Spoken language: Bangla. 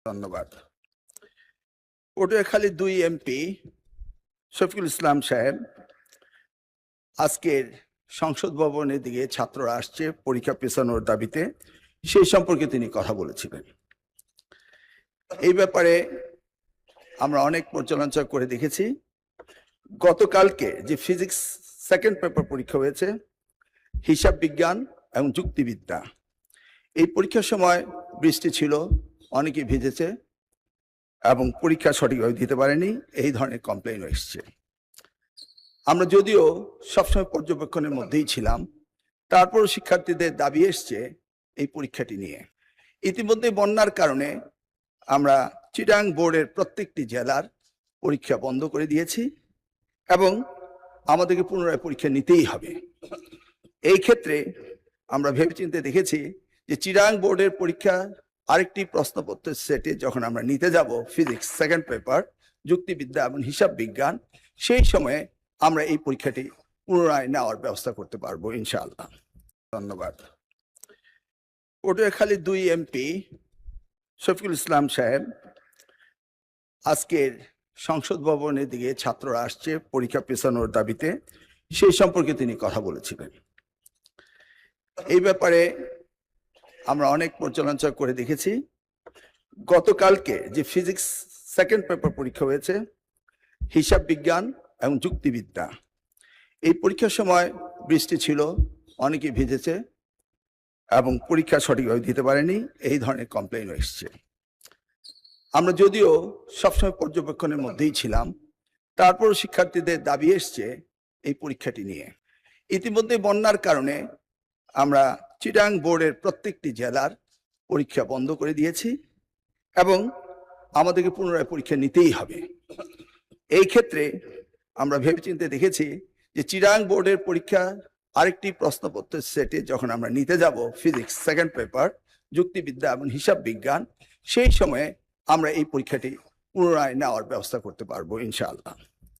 ধন্যবাদ। পটুয়াখালী ২ এমপি শফিকুল ইসলাম সাহেব আজকের সংসদ ভবনের দিকে ছাত্ররা আসছে পরীক্ষা পেছানোর দাবিতে, সেই সম্পর্কে তিনি কথা বলেছিলেন। এই ব্যাপারে আমরা অনেক পর্যালোচনা করে দেখেছি। গতকালকে যে ফিজিক্স সেকেন্ড পেপার পরীক্ষা হয়েছে, হিসাব বিজ্ঞান এবং যুক্তিবিদ্যা, এই পরীক্ষার সময় বৃষ্টি ছিল, অনেকে ভিজেছে এবং পরীক্ষা সঠিকভাবে দিতে পারেনি, এই ধরনের কমপ্লেইন এসছে। আমরা যদিও সবসময় পর্যবেক্ষণের মধ্যেই ছিলাম, তারপরও শিক্ষার্থীদের দাবি এসছে এই পরীক্ষাটি নিয়ে। ইতিমধ্যে বন্যার কারণে আমরা চিটাং বোর্ডের প্রত্যেকটি জেলার পরীক্ষা বন্ধ করে দিয়েছি এবং আমাদেরকে পুনরায় পরীক্ষা নিতেই হবে। এই ক্ষেত্রে আমরা ভেবেচিন্তে দেখেছি যে চিটাং বোর্ডের পরীক্ষা আরেকটি প্রশ্নপত্রের সেটে যখন আমরা নিতে যাব ফিজিক্স সেকেন্ড পেপার, যুক্তিবিদ্যা এবং হিসাব বিজ্ঞান, সেই সময়ে আমরা এই পরীক্ষাটি পুনরায় নেওয়ার ব্যবস্থা করতে পারবো ইনশাআল্লাহ। ধন্যবাদ। পটুয়াখালী ২ এমপি শফিকুল ইসলাম সাহেব আজকের সংসদ ভবনের দিকে ছাত্ররা আসছে পরীক্ষা পেছানোর দাবিতে, সেই সম্পর্কে তিনি কথা বলেছিলেন। এই ব্যাপারে আমরা অনেক পর্যালোচনা করে দেখেছি। গতকালকে যে ফিজিক্স সেকেন্ড পেপার পরীক্ষা হয়েছে, হিসাব বিজ্ঞান এবং যুক্তিবিদ্যা, এই পরীক্ষার সময় বৃষ্টি ছিল, অনেকে ভিজেছে এবং পরীক্ষা সঠিকভাবে দিতে পারেনি, এই ধরনের কমপ্লেইন এসছে। আমরা যদিও সবসময় পর্যবেক্ষণের মধ্যেই ছিলাম, তারপরও শিক্ষার্থীদের দাবি এসছে এই পরীক্ষাটি নিয়ে। ইতিমধ্যে বন্যার কারণে আমরা চিটাং বোর্ডের প্রত্যেকটি জেলার পরীক্ষা বন্ধ করে দিয়েছি এবং আমাদেরকে পুনরায় পরীক্ষা নিতেই হবে। এই ক্ষেত্রে আমরা ভেবেচিন্তে দেখেছি যে চিটাং বোর্ডের পরীক্ষা আরেকটি প্রশ্নপত্রের সেটে যখন আমরা নিতে যাব ফিজিক্স সেকেন্ড পেপার, যুক্তিবিদ্যা এবং হিসাব বিজ্ঞান, সেই সময়ে আমরা এই পরীক্ষাটি পুনরায় নেওয়ার ব্যবস্থা করতে পারবো ইনশাআল্লাহ।